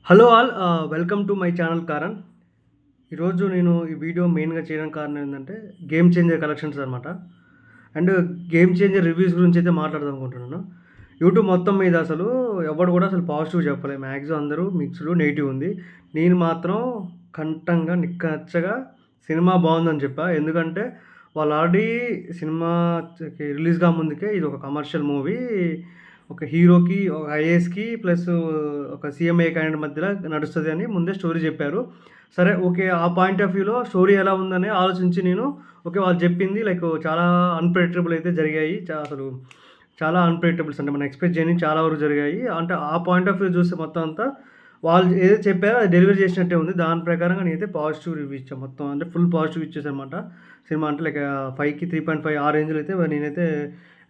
Hello all welcome to my channel Karan. ఈరోజు నేను ఈ వీడియో మెయిన్‌గా చేయడానికి కారణం ఏందంటే, గేమ్ చేంజర్ కలెక్షన్స్ అనమాట. అండ్ గేమ్ చేంజర్ రివ్యూస్ గురించి అయితే మాట్లాడదాం అనుకుంటున్నాను. యూట్యూబ్ మొత్తం మీద అసలు ఎవడు కూడా అసలు పాజిటివ్ చెప్పలే. మాక్సిమం అందరూ మిక్స్‌డ్, నెగెటివ్ ఉంది. నేను మాత్రం కంఠంగా, నిక్కచ్చగా సినిమా బావుందని చెప్పా. ఎందుకంటే వాళ్ళు ఆల్రెడీ సినిమా రిలీజ్ కాముందుకే ఇది ఒక కమర్షియల్ మూవీ. ఒక హీరోకి, ఒక ఐఏఎస్‌కి ప్లస్ ఒక సీఎంఏ క్యాండిడేట్ మధ్యలో నడుస్తది అని ముందే స్టోరీ చెప్పారు. సరే ఓకే. ఆ పాయింట్ ఆఫ్ వ్యూలో స్టోరీ ఎలా ఉందని ఆలోచించి నేను ఓకే. వాళ్ళు చెప్పింది లైక్ చాలా అన్‌ప్రెడిక్టబుల్ అయితే జరిగాయి. అసలు చాలా అన్‌ప్రెడిక్టబుల్స్ అంటే మనం ఎక్స్‌పెక్ట్ చేయనివి చాలా వరకు జరిగాయి. అంటే ఆ పాయింట్ ఆఫ్ వ్యూ చూస్తే మొత్తం అంతా వాళ్ళు ఏదైతే చెప్పారో అది డెలివరీ చేసినట్టే ఉంది. దాని ప్రకారంగా నేనైతే పాజిటివ్ రివ్యూ ఇచ్చా మొత్తం. అంటే ఫుల్ పాజిటివ్ ఇచ్చేసానన్నమాట. సినిమా అంటే లైక్ 5కి 3.5 ఆ రేంజ్‌లో అయితే నేనైతే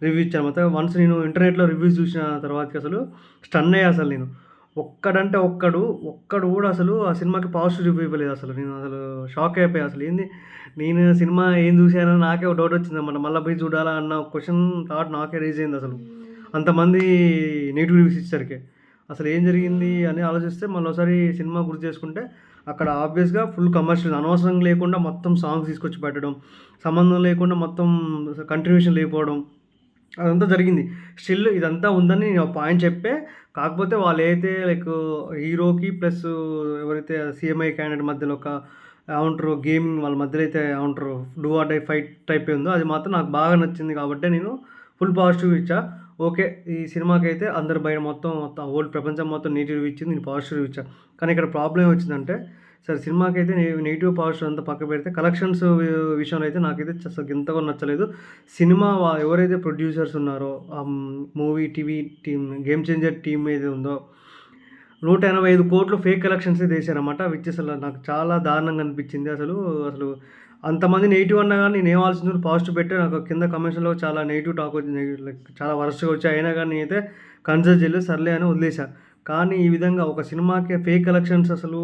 రివ్యూ ఇచ్చానన్నమాట. వన్స్ నేను ఇంటర్నెట్‌లో రివ్యూస్ చూసిన తర్వాతకి అసలు స్టన్ అయ్యా అసలు నేను. ఒక్కడంటే ఒక్కడు కూడా అసలు ఆ సినిమాకి పాజిటివ్ రివ్యూ ఇవ్వలేదు అసలు. నేను అసలు షాక్ అయిపోయా. అసలు ఏంది నేను సినిమా ఏం చూసానో నాకే ఒక డౌట్ వచ్చిందన్నమాట. మళ్ళా పోయి చూడాలా అన్న క్వెషన్ థాట్ నాకే రైజ్ అయింది అసలు. అంతమంది నెగెటివ్ రివ్యూస్ ఇచ్చేసరికి. అసలు ఏం జరిగింది అని ఆలోచిస్తే మళ్ళోసారి సినిమా గుర్తు చేసుకుంటే అక్కడ ఆబ్వియస్‌గా ఫుల్ కమర్షియల్ అనవసరం లేకుండా మొత్తం సాంగ్స్ తీసుకొచ్చి పెట్టడం, సంబంధం లేకుండా మొత్తం కంటిన్యూషన్ లేకపోవడం అదంతా జరిగింది. స్టిల్ ఇదంతా ఉందని నేను ఒక పాయింట్ చెప్పే. కాకపోతే వాళ్ళైతే లైక్ హీరోకి ప్లస్ ఎవరైతే సీఎంఐ క్యాండిడేట్ మధ్యలో ఒక ఏమంటారు గేమింగ్ వాళ్ళ మధ్యలో అయితే ఏమంటారు do or die fight type ఉందో అది మాత్రం నాకు బాగా నచ్చింది కాబట్టే నేను ఫుల్ పాజిటివ్ ఇచ్చా. ఓకే. ఈ సినిమాకైతే అందరు బయట మొత్తం వరల్డ్ ప్రపంచం మొత్తం నెగెటివ్ రివ్యూ ఇచ్చింది. నేను పాజిటివ్ రివ్యూ ఇచ్చా. కానీ ఇక్కడ ప్రాబ్లమ్ ఏమొచ్చిందంటే సరే సినిమాకైతే నెగెటివ్, పాజిటివ్ అంతా పక్కకు పెడితే కలెక్షన్స్ విషయంలో అయితే నాకైతే అసలు ఇంత కూడా నచ్చలేదు. సినిమా ఎవరైతే ప్రొడ్యూసర్స్ ఉన్నారో movie, TV team, game changer team ఏది ఉందో 185 కోట్లు ఫేక్ కలెక్షన్స్ తీశారన్నమాట. విచ్ అసలు నాకు చాలా దారుణంగా అనిపించింది. అసలు అంతమంది నెగెటివ్ అన్నా గాని నేనేం ఆలోచించను పాజిటివ్ పెట్టా. నాకు కింద కామెంట్స్‌లో చాలా నెగెటివ్ టాక్ వచ్చింది. లైక్ చాలా వరస్ట్‌గా వచ్చాయి. అయినా గాని నేనైతే కన్సిడర్ చేయలేదు. సర్లే అని వదిలేసా. కానీ ఈ విధంగా ఒక సినిమాకి ఫేక్ కలెక్షన్స్ అసలు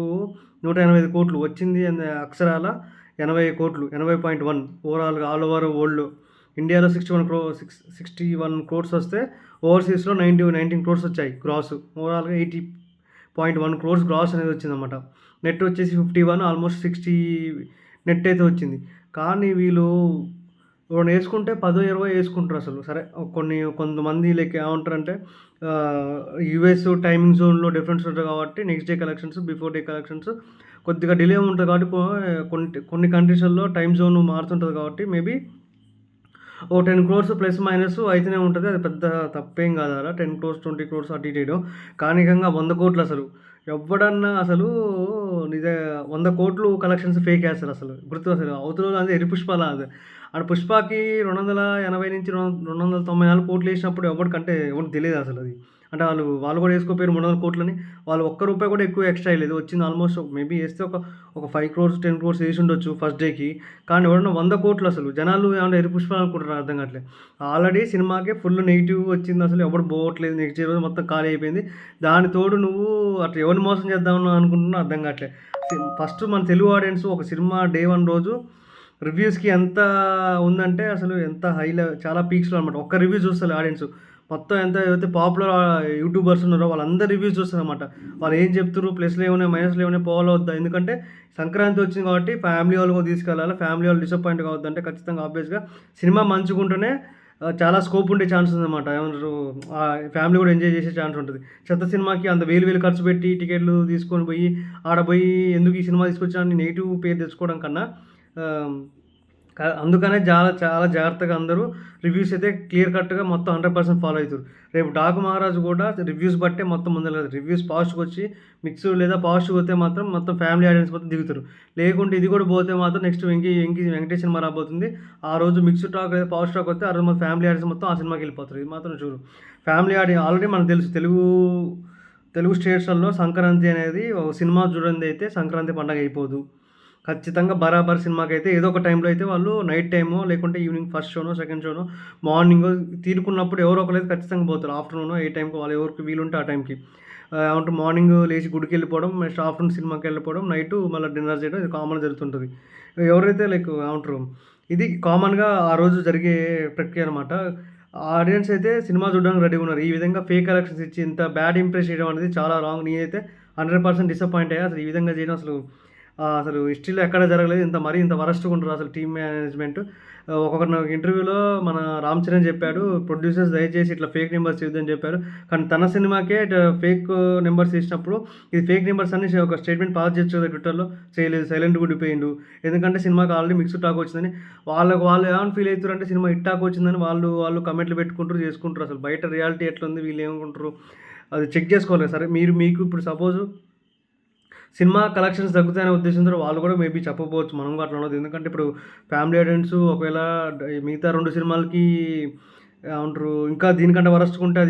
185 కోట్లు వచ్చింది అక్షరాల 80 కోట్లు 80.1 ఓవరాల్‌గా ఆల్ ఓవర్ వరల్డ్‌లో. ఇండియాలో 61 క్రోర్స్ వస్తే ఓవర్‌సీస్‌లో 19 క్రోర్స్ వచ్చాయి గ్రాస్. ఓవరాల్‌గా 80.1 క్రోర్స్ గ్రాస్ అనేది వచ్చిందన్నమాట. నెట్ వచ్చేసి 51 ఆల్మోస్ట్ 60 నెట్ అయితే వచ్చింది. కానీ వీళ్ళు ఏసుకుంటే 10, 20 ఏసుకుంటారసలు. సరే కొంతమంది లైక్ ఏమంటారంటే యూఎస్ టైమింగ్ జోన్‌లో డిఫరెన్స్ ఉంటది కాబట్టి next day collections, before day collections కొద్దిగా డిలే ఉంటది కాబట్టి కొన్ని కంట్రీస్‌లలో టైమ్ జోన్ మారుతుంటది కాబట్టి మేబీ ఓ 10 క్రోర్స్ ప్లస్ మైనస్ అయితేనే ఉంటది. అది పెద్ద తప్పేం కాదు ఆడ. 10 క్రోర్స్, 20 క్రోర్స్ అటు ఇటు ఎయడం. కానీ ఏకంగా 100 కోట్లు అసలు. ఎవ్వడన్నా అసలు నిజ 100 కోట్లు కలెక్షన్స్ ఫేక్ ఏస్తారసలు. గుర్తు అసలు అవతలోళ్ళు అది ఎరి పుష్పాల అది. ఆడ 'పుష్పకి' 280-294 కోట్లేసినప్పుడు ఎవడికి తెలీదసలది. అంటే వాళ్ళు కూడా ఏసుకోపోయారు 300 కోట్లని. వాళ్ళు ఒక్క రూపాయి కూడా ఎక్కువ ఎక్స్‌ట్రా ఎయలేదు. వచ్చింది ఆల్మోస్ట్ మేబీ ఏస్తే ఒక 5 క్రోర్స్, 10 క్రోర్స్ ఏసుండొచ్చు ఫస్ట్ డేకి. కానీ ఎవడన్నా 100 కోట్లు అసలు. జనాలు ఏమన్నా ఎరి పుష్పాలు అనుకుంటున్నారో అర్థం కావట్లే. ఆల్రెడీ సినిమాకే ఫుల్ నెగెటివ్ వచ్చిందసలు. ఎవడు పోవట్లేదు. నెక్స్ట్ డే రోజు మొత్తం ఖాళీ అయిపోయింది. దానికి తోడు నువ్వు అట్లా ఎవరిని మోసం చేద్దామని అనుకుంటున్నావో అర్థం కావట్లే. ఫస్ట్ మన తెలుగు ఆడియన్స్ ఒక సినిమా డే 1 రోజు రివ్యూస్‌కి ఎంత ఉందంటే అసలు ఎంత చాలా పీక్స్‌లో అనమాట. ఒక్క రివ్యూ చూస్తలే ఆడియన్స్. మొత్తం ఏవైతే పాపులర్ యూట్యూబర్స్ ఉన్నారో వాళ్ళందరి రివ్యూస్ చూస్తారనమాట. వాళ్ళు ఏం చెప్తుర్రు, ప్లస్‌లు ఏమున్నాయి, మైనస్‌లు ఏమున్నాయి, పోవాలా వద్దా? ఎందుకంటే సంక్రాంతి వచ్చింది కాబట్టి ఫ్యామిలీ వాళ్ళు కూడా తీసుకెళ్ళాలి. ఫ్యామిలీ వాళ్ళు డిసప్పాయింట్ కావద్దంటే ఖచ్చితంగా ఆబ్వియస్‌గా సినిమా మంచిగుంటేనే చాలా స్కోప్ ఉండే ఛాన్స్ ఉందన్నమాట. ఏమంటారు ఫ్యామిలీ కూడా ఎంజాయ్ చేసే ఛాన్స్ ఉంటది. చెత్త సినిమాకి అంత వేలు ఖర్చు పెట్టి టికెట్లు తీసుకొని పోయి ఆడ పోయి ఎందుకు ఈ సినిమా తీసుకొచ్చానని నెగెటివ్ పేరు తెచ్చుకోవడం కన్నా ఆహ్, అందుకనే చాలా చాలా జాగ్రత్తగా అందరూ రివ్యూస్ అయితే క్లియర్ కట్‌గా మొత్తం 100% ఫాలో అయితుర్రు. రేపు 'డాకు మహారాజు' కూడా రివ్యూస్ బట్టే మొత్తం ముందలెళ్తది. రివ్యూస్ పాజిటివ్‌గొచ్చి మిక్స్డ్ లేదా పాజిటివ్ వస్తే మాత్రం మొత్తం ఫ్యామిలీ ఆడియన్స్ మొత్తం దిగుతారు. లేకుంటే ఇది కూడా పోతే మాత్రం నెక్స్ట్ వెంకటేష్ సినిమా రాబోతుంది. ఆ రోజు మిక్స్డ్ టాక్ లేదా పాజిటివ్ టాక్ వస్తే ఆ రోజు మొత్తం ఫ్యామిలీ ఆడియన్స్ మొత్తం ఆ సినిమాకెళ్ళిపోతారు. ఇది మాత్రం షూరు. ఫ్యామిలీ ఆల్రెడీ మనకు తెలుసు తెలుగు స్టేట్స్‌లలో సంక్రాంతి అనేది ఒక సినిమా చూడందైతే సంక్రాంతి పండగ అయిపోదు. ఖచ్చితంగా 'బరాబర్' సినిమాకైతే ఏదో ఒక టైంలో అయితే వాళ్ళు నైట్ టైమో, లేకుంటే ఈవినింగ్ ఫస్ట్ షోనో, సెకండ్ షోనో, మార్నింగో తీరుకున్నప్పుడు ఎవరో ఒకళ్ళైతే ఖచ్చితంగా పోతారు. ఆఫ్టర్‌నూనో ఏ టైంకో వాళ్ళు ఎవరికి వీలుంటే ఆ టైంకి. ఏమంటారు మార్నింగ్ లేచి గుడికెళ్ళిపోవడం, నెక్స్ట్ ఆఫ్టర్‌నూన్ సినిమాకెళ్ళిపోవడం, నైటు మళ్ళీ డిన్నర్ చేయడం ఇది కామన్‌గా జరుగుతుంటది. ఎవరైతే లైక్ ఏమంటారు ఇది కామన్‌గా ఆ రోజు జరిగే ప్రక్రియ అనమాట. ఆడియన్స్ అయితే సినిమా చూడడానికి రెడీగా ఉన్నారు. ఈ విధంగా ఫేక్ కలెక్షన్స్ ఇచ్చి ఇంత బ్యాడ్ ఇంప్రెస్ చేయడం అనేది చాలా రాంగ్. నేనైతే 100% డిసప్పాయింట్ అయ్యా. అసలు ఈ విధంగా చేయడం అసలు హిస్టరీలో ఎక్కడ జరగలేదు. ఇంత వరస్ట్‌గా ఉంటారు అసలు టీమ్ మేనేజ్‌మెంట్. ఒకొకరు నాకు ఇంటర్వ్యూలో మన రామ్ చరణ్ చెప్పాడు, "ప్రొడ్యూసర్స్ దయచేసి ఇట్లా ఫేక్ నంబర్స్ ఇవ్వద్దని" చెప్పారు. కానీ తన సినిమాకే ఫేక్ నంబర్స్ ఇచ్చినప్పుడు ఇది ఫేక్ నంబర్స్ అని ఒక స్టేట్మెంట్ పాస్ చేయొచ్చు కదా ట్విట్టర్‌లో. చేయలేదు. సైలెంట్‌గా ఉండిపోయిండు. ఎందుకంటే సినిమాకి ఆల్రెడీ మిక్స్డ్ టాక్ వచ్చిందని. వాళ్ళు ఏమని ఫీల్ అవుతారంటే సినిమా హిట్ టాక్ వచ్చిందని వాళ్ళు కామెంట్లు పెట్టుకుంటారు, చేసుకుంటారు. అసలు బయట రియాలిటీ ఎట్లుంది, వీళ్ళు ఏమనుకుంటారు అది చెక్ చేసుకోవాలి. సరే మీకు ఇప్పుడు సపోజు సినిమా కలెక్షన్స్ తగ్గుతాయనే ఉద్దేశంతో వాళ్ళు కూడా మేబీ చెప్పకపోవచ్చు. మనం కూడా అట్లా ఉండదు. ఎందుకంటే ఇప్పుడు ఫ్యామిలీ ఆడియన్స్ ఒకవేళ మిగతా 2 సినిమాలకి ఏమంటారు ఇంకా దీనికంటే వరస్ట్‌గా ఉంటే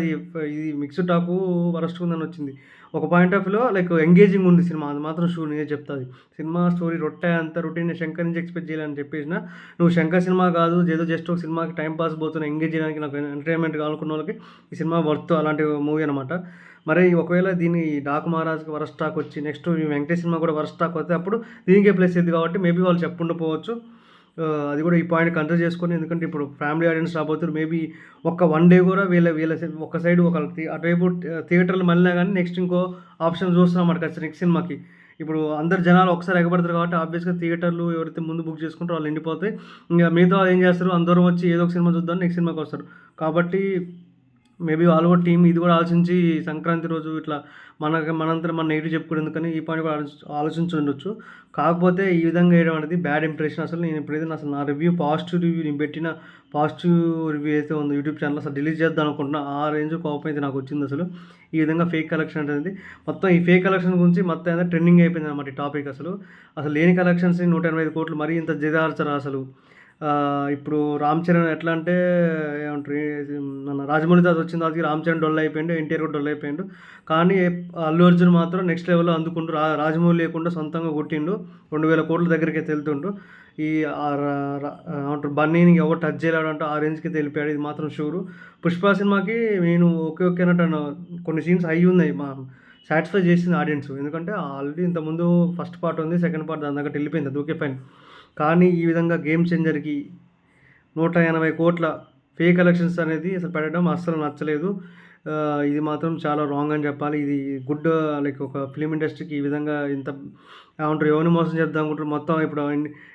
ఇది మిక్స్డ్ టాకు వరస్ట్‌గా ఉందని వచ్చింది. ఒక పాయింట్ ఆఫ్ వ్యూలో లైక్ ఎంగేజింగ్ ఉంది సినిమా. అది మాత్రం షూర్ నేనే చెప్తా అది. సినిమా స్టోరీ రొట్టె అంత రొటీన్ 'శంకర్' నుంచి ఎక్స్‌పెక్ట్ చేయాలని చెప్పేసినా, నువ్వు 'శంకర్' సినిమా కాదు జస్ట్ ఒక సినిమాకి టైమ్ పాస్ పోతున్న ఎంగేజ్ చేయడానికి నాకు ఎంటర్‌టైన్‌మెంట్ కావాలనుకున్నోళ్ళకి ఈ సినిమా వర్త్ అలాంటి మూవీ అనమాట. మరి ఒకవేళ దీన్ని 'డాకు మహారాజ్‌కి' వరస్ట్ టాక్ వచ్చి నెక్స్ట్ ఈ 'వెంకటేష్' సినిమా కూడా వరస్ట్ టాక్ వస్తే అప్పుడు దీనికే ప్లస్ అయ్యిద్ది కాబట్టి మేబీ వాళ్ళు చెప్పుండకపోవచ్చు. అది కూడా ఈ పాయింట్ కన్సిడర్ చేసుకొని ఎందుకంటే ఇప్పుడు ఫ్యామిలీ ఆడియన్స్ రాబోతున్నారు. మేబీ వన్ డే కూడా వీళ్ళ ఒక సైడ్ అటువైపు థియేటర్లు మళ్ళినా కానీ నెక్స్ట్ ఇంకో ఆప్షన్ చూస్తున్నామన్నమాట ఖచ్చితంగా నెక్స్ట్ సినిమాకి. ఇప్పుడు అందరు జనాలు ఒకసారి ఎగబడతారు కాబట్టి ఆబ్వియస్‌గా థియేటర్లు ఎవరైతే ముందు బుక్ చేసుకుంటారో వాళ్ళు నిండిపోతాయి. ఇంక మిగతా వాళ్ళు ఏం చేస్తారు అందరూ వచ్చి ఏదో ఒక సినిమా చూద్దామని నెక్స్ట్ సినిమాకి వస్తారు. కాబట్టి మేబీ వాళ్ళు కూడా టీమ్ ఇది కూడా ఆలోచించి సంక్రాంతి రోజు ఇట్లా మనంతట మన నెగెటివ్ చెప్పుకోవడం ఎందుకని ఈ పాయింట్ కూడా ఆలోచించి ఉండొచ్చు. కాకపోతే ఈ విధంగా వేయడం అనేది బ్యాడ్ ఇంప్రెషన్. అసలు నేను ఎప్పుడైతే నా రివ్యూ పాజిటివ్ రివ్యూ నేను పెట్టిన పాజిటివ్ రివ్యూ అయితే ఉందో యూట్యూబ్ ఛానల్ అసలు డిలీట్ చేద్దాం అనుకుంటున్నా. ఆ రేంజ్ కోపం అయితే నాకు వచ్చింది అసలు. ఈ విధంగా ఫేక్ కలెక్షన్ అనేది మొత్తం ఈ ఫేక్ కలెక్షన్ గురించి మొత్తం ఏదో ట్రెండింగ్ అయిపోయింది అనమాట ఈ టాపిక్ అసలు. లేని కలెక్షన్స్‌ని 185 కోట్లు మరీ ఇంత దిగజార్చరా అసలు. ఇప్పుడు 'రామ్ చరణ్' ఎట్లా అంటే ఏమంటారు మన 'రాజమౌళి' తాత వచ్చిన తర్వాతకి 'రామ్ చరణ్' డొల్ అయిపోయిండు. 'ఎన్టీఆర్' కూడా డొల్ అయిపోయిండు. కానీ 'అల్లు అర్జున్' మాత్రం నెక్స్ట్ లెవెల్‌లో అందుకుంటూ 'రాజమౌళి' లేకుండా సొంతంగా కొట్టిండు. 2000 కోట్ల దగ్గరికైతే వెళ్తుండు. ఈ ఆహ్, ర ర ఏమంటారు 'బన్నీని' ఎవరు టచ్ చేయలేడంట ఆ రేంజ్‌కైతే వెళ్ళిపోయాడు. ఇది మాత్రం షూరు. 'పుష్ప' సినిమాకి నేను ఓకే అన్నట్టు కొన్ని సీన్స్ హై ఉన్నాయి. సాటిస్ఫై చేసింది ఆడియన్స్. ఎందుకంటే ఆల్రెడీ ఇంతకుముందు ఫస్ట్ పార్ట్ ఉంది. సెకండ్ పార్ట్ దాని దగ్గర వెళ్ళిపోయింది. అది ఓకే ఫైన్. కానీ ఈ విధంగా గేమ్ చేంజర్‌కి 180 కోట్ల ఫేక్ కలెక్షన్స్ అనేది అసలు పెట్టడం అస్సలు నచ్చలేదు. ఇది మాత్రం చాలా రాంగ్ అని చెప్పాలి. ఇది గుడ్ లైక్ ఒక ఫిల్మ్ ఇండస్ట్రీకి ఈ విధంగా ఇంత ఏమంటారు ఎవరిని మోసం చేద్దాం అనుకుంటారు. మొత్తం ఇప్పుడు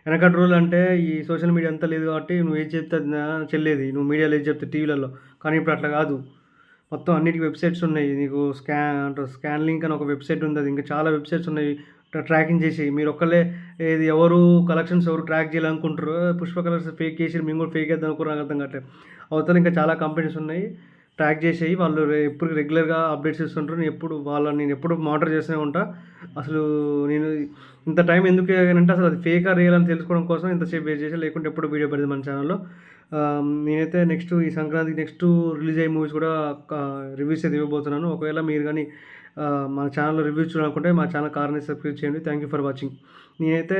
వెనకటి రోజులంటే ఈ సోషల్ మీడియా అంతా లేదు కాబట్టి నువ్వు ఏది చెప్తే అది చెల్లేది. నువ్వు మీడియాలో ఏది చెప్తే టీవీలలో. కానీ ఇప్పుడు అట్లా కాదు. మొత్తం అన్నిటికి వెబ్‌సైట్స్ ఉన్నాయి. నీకు స్కాన్ లింక్ అని ఒక వెబ్‌సైట్ ఉంది. అది ఇంకా చాలా వెబ్‌సైట్స్ ఉన్నాయి. ట్రాకింగ్ చేసి మీరొక్కళ్ళే ఏది ఎవరు కలెక్షన్స్ ఎవరు ట్రాక్ చేయాలనుకుంటారో 'పుష్ప' కలెక్షన్స్ ఫేక్ చేసిర్రు మేము కూడా ఫేక్ చేద్దాం అనుకుర్రు నాకు అర్థం కావట్లేదు. అవతల ఇంకా చాలా కంపెనీస్ ఉన్నాయి. ట్రాక్ చేసేయి వాళ్ళు ఎప్పుడు రెగ్యులర్‌గా అప్డేట్స్ ఇస్తుంటారు. నేను ఎప్పుడు మానిటర్ చేస్తూనే ఉంటా. అసలు నేను ఇంత టైం ఎందుకు ఆగానంటే అసలు అది ఫేకా రియల్ అని తెలుసుకోవడం కోసం ఇంతసేపు వెయిట్ చేశా. లేకుంటే ఎప్పుడు వీడియో పెడేది మన ఛానల్‌లో. నేనైతే నెక్స్ట్ ఈ సంక్రాంతికి రిలీజ్ అయ్యే మూవీస్ కూడా రివ్యూస్ అయితే ఇవ్వబోతున్నాను. ఒకవేళ మీరు గానీ మన ఛానల్‌లో రివ్యూస్ చూడాలనుకుంటే మా ఛానల్ కారణం సబ్స్క్రైబ్ చేయండి. Thank you for watching. నేనైతే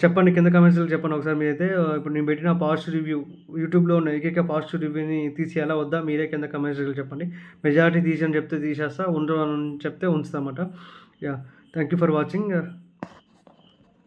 చెప్పండి కింద కామెంట్స్‌లో చెప్పండి ఒకసారి మీరైతే ఇప్పుడు నేను పెట్టిన పాజిటివ్ రివ్యూ యూట్యూబ్‌లో ఉన్న ఏకైక పాజిటివ్ రివ్యూని తీసేయాలా వద్దా? మీరే కింద కామెంట్స్‌లో చెప్పండి. మెజారిటీ తీసేయని చెప్తే తీసేస్తా. ఉండమని చెప్తే ఉంచుతా అన్నమాట. Yeah! Thank you for watching.